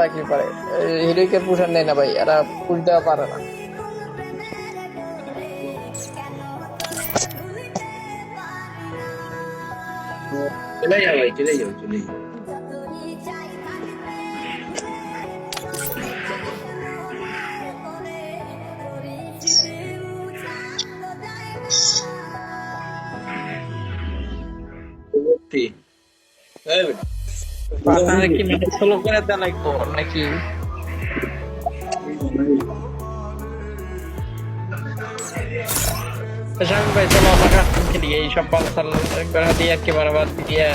থাকতে পারে, হিরোইকের পুষার নেই না ভাই, এরা পুষ দেওয়া পারে না। চলে যাও ভাই, চলে যাও, চলে যাও। আপনারা কি মানে স্লো করে দেওয়া লাগবো নাকি? শামিম ভাই চলো আমরা কাস্টম খেলি, এইসব বালসাল দিয়ে একেবারে বাদ দিয়ে